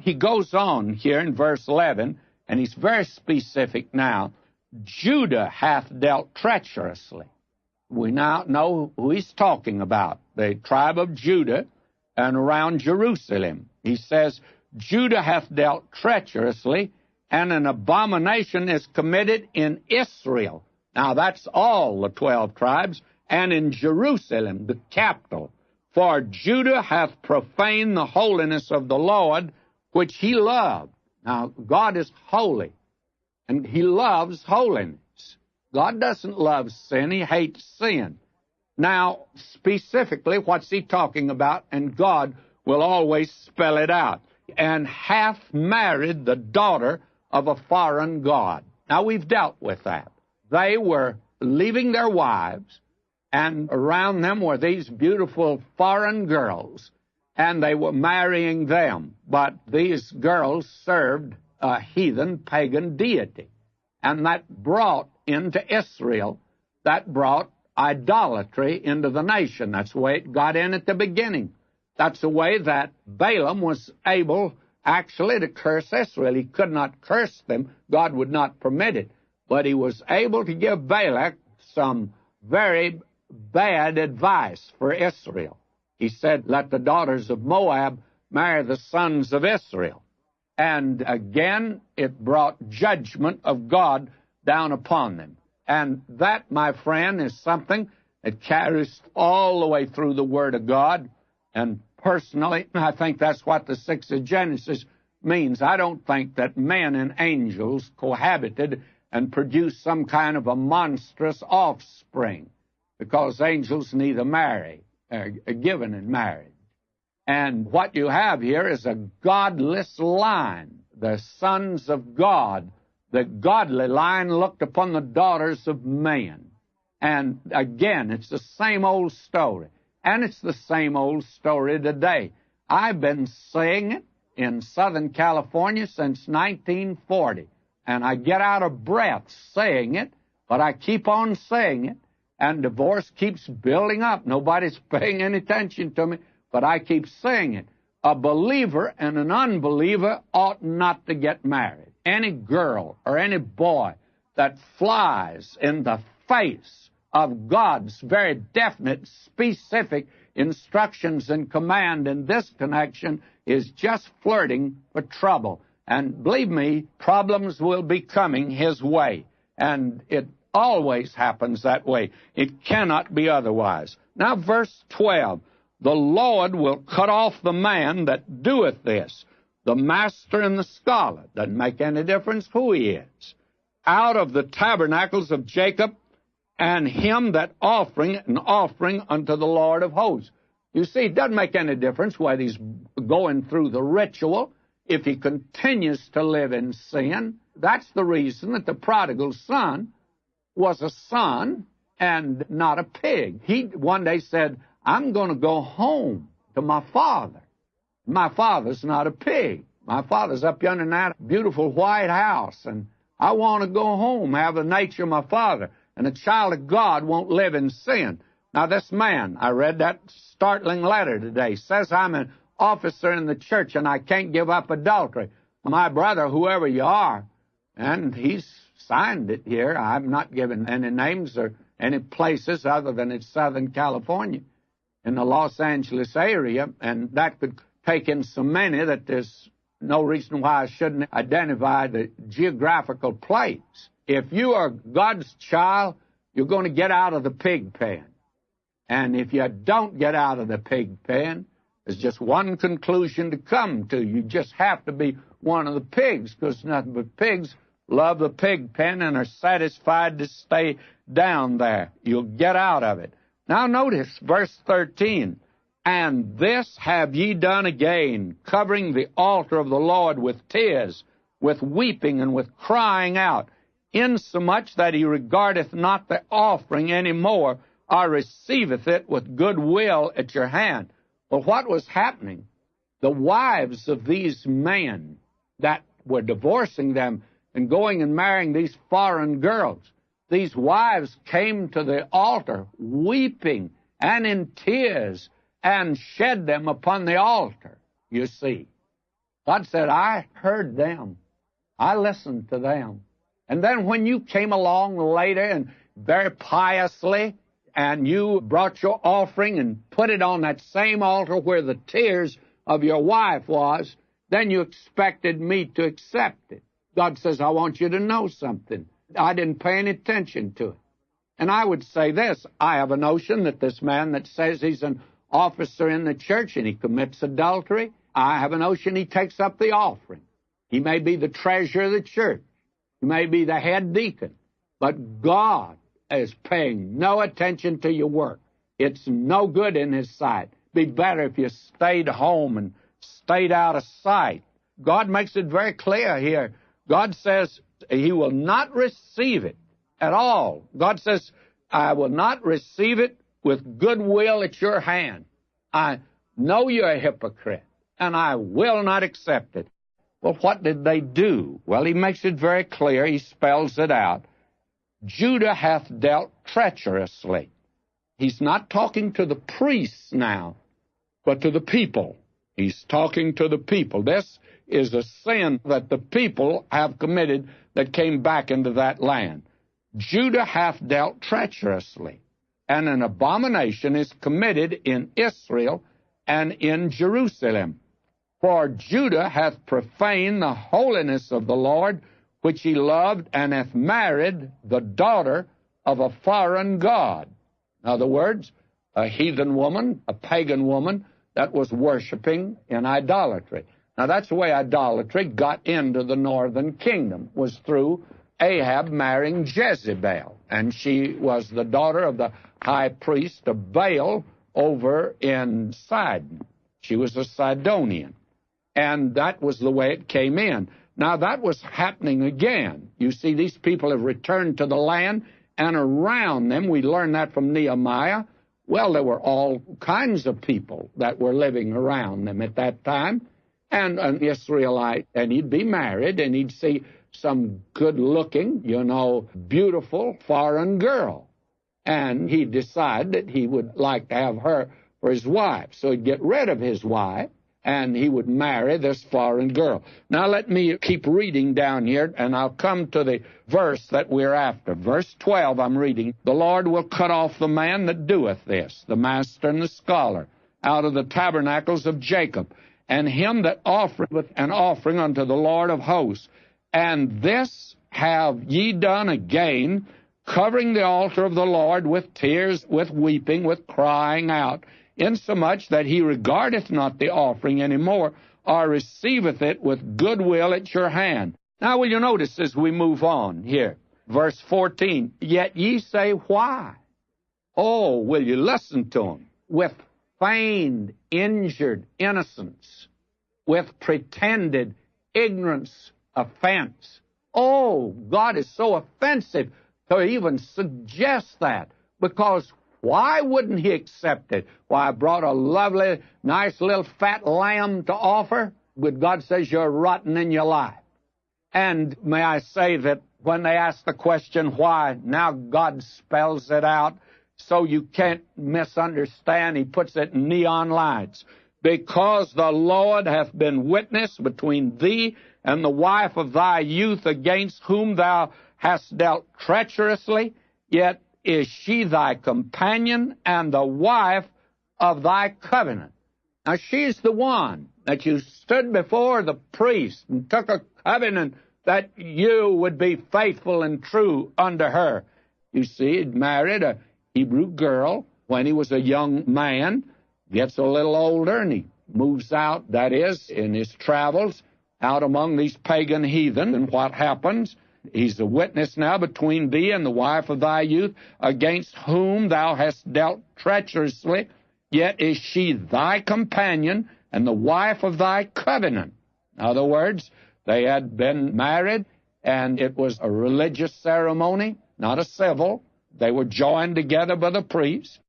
he goes on here in verse 11, and he's very specific now. Judah hath dealt treacherously. We now know who he's talking about, the tribe of Judah and around Jerusalem. He says, Judah hath dealt treacherously, and an abomination is committed in Israel. Now, that's all the 12 tribes, and in Jerusalem, the capital. For Judah hath profaned the holiness of the Lord, which he loved. Now, God is holy, and he loves holiness. God doesn't love sin. He hates sin. Now, specifically, what's he talking about? And God will always spell it out. And hath married the daughter of a foreign god. Now, we've dealt with that. They were leaving their wives, and around them were these beautiful foreign girls, and they were marrying them. But these girls served a heathen pagan deity, and that brought into Israel, that brought idolatry into the nation. That's the way it got in at the beginning. That's the way that Balaam was able actually to curse Israel. He could not curse them. God would not permit it. But he was able to give Balak some very bad advice for Israel. He said, let the daughters of Moab marry the sons of Israel. And again, it brought judgment of God down upon them. And that, my friend, is something that carries all the way through the Word of God. And personally, I think that's what the 6th of Genesis means. I don't think that men and angels cohabited and produced some kind of a monstrous offspring, because angels neither marry, are given in marriage. And what you have here is a godless line. The sons of God, the godly line, looked upon the daughters of men. And again, it's the same old story. And it's the same old story today. I've been saying it in Southern California since 1940. And I get out of breath saying it, but I keep on saying it. And divorce keeps building up. Nobody's paying any attention to me, but I keep saying it. A believer and an unbeliever ought not to get married. Any girl or any boy that flies in the face of God's very definite, specific instructions and command in this connection is just flirting for trouble. And believe me, problems will be coming his way. And it always happens that way. It cannot be otherwise. Now, verse 12. The Lord will cut off the man that doeth this, the master and the scholar. Doesn't make any difference who he is. Out of the tabernacles of Jacob, and him that offering an offering unto the Lord of hosts. You see, it doesn't make any difference whether he's going through the ritual. If he continues to live in sin, that's the reason that the prodigal son was a son and not a pig. He one day said, I'm going to go home to my father. My father's not a pig. My father's up yonder in that beautiful white house, and I want to go home, have the nature of my father. And a child of God won't live in sin. Now, this man, I read that startling letter today, says I'm an officer in the church and I can't give up adultery. My brother, whoever you are, and he's signed it here. I'm not giving any names or any places other than it's Southern California in the Los Angeles area, and that could take in so many that there's no reason why I shouldn't identify the geographical place. If you are God's child, you're going to get out of the pig pen. And if you don't get out of the pig pen, there's just one conclusion to come to. You just have to be one of the pigs, because nothing but pigs love the pig pen and are satisfied to stay down there. You'll get out of it. Now notice verse 13. And this have ye done again, covering the altar of the Lord with tears, with weeping, and with crying out, insomuch that he regardeth not the offering any more, or receiveth it with good will at your hand. Well, what was happening? The wives of these men that were divorcing them and going and marrying these foreign girls, these wives came to the altar weeping and in tears and shed them upon the altar, you see. God said, I heard them. I listened to them. And then when you came along later and very piously, and you brought your offering and put it on that same altar where the tears of your wife was, then you expected me to accept it. God says, I want you to know something. I didn't pay any attention to it. And I would say this, I have a notion that this man that says he's an officer in the church and he commits adultery, I have a notion he takes up the offering. He may be the treasurer of the church. He may be the head deacon. But God is paying no attention to your work. It's no good in His sight. It'd be better if you stayed home and stayed out of sight. God makes it very clear here. God says He will not receive it at all. God says, I will not receive it with goodwill at your hand. I know you're a hypocrite, and I will not accept it. Well, what did they do? Well, He makes it very clear. He spells it out. Judah hath dealt treacherously. He's not talking to the priests now, but to the people. He's talking to the people. This is a sin that the people have committed that came back into that land. Judah hath dealt treacherously, and an abomination is committed in Israel and in Jerusalem. For Judah hath profaned the holiness of the Lord, which he loved, and hath married the daughter of a foreign god. In other words, a heathen woman, a pagan woman that was worshiping in idolatry. Now, that's the way idolatry got into the northern kingdom, was through Ahab marrying Jezebel. And she was the daughter of the high priest of Baal over in Sidon. She was a Sidonian. And that was the way it came in. Now, that was happening again. You see, these people have returned to the land, and around them, we learn that from Nehemiah, well, there were all kinds of people that were living around them at that time. And an Israelite, and he'd be married, and he'd see some good-looking, beautiful foreign girl. And he'd decide that he would like to have her for his wife. So he'd get rid of his wife, and he would marry this foreign girl. Now let me keep reading down here, and I'll come to the verse that we're after. Verse 12, I'm reading. The Lord will cut off the man that doeth this, the master and the scholar, out of the tabernacles of Jacob, and him that offereth an offering unto the Lord of hosts. And this have ye done again, covering the altar of the Lord with tears, with weeping, with crying out, insomuch that he regardeth not the offering any more, or receiveth it with goodwill at your hand. Now, will you notice as we move on here, verse 14, yet ye say, why? Oh, will you listen to him? With feigned, injured innocence, with pretended ignorance, offense. Oh, God is so offensive to even suggest that, because why wouldn't He accept it? Why, I brought a lovely, nice little fat lamb to offer, but God says you're rotten in your life. And may I say that when they ask the question why, now God spells it out so you can't misunderstand. He puts it in neon lights. Because the Lord hath been witness between thee and the wife of thy youth, against whom thou hast dealt treacherously, yet is she thy companion and the wife of thy covenant. Now, she's the one that you stood before the priest and took a covenant that you would be faithful and true unto her. You see, he'd married a Hebrew girl when he was a young man, gets a little older, and he moves out, that is, in his travels, out among these pagan heathen. And what happens? He's a witness now between thee and the wife of thy youth, against whom thou hast dealt treacherously, yet is she thy companion and the wife of thy covenant. In other words, they had been married, and it was a religious ceremony, not a civil. They were joined together by the priest.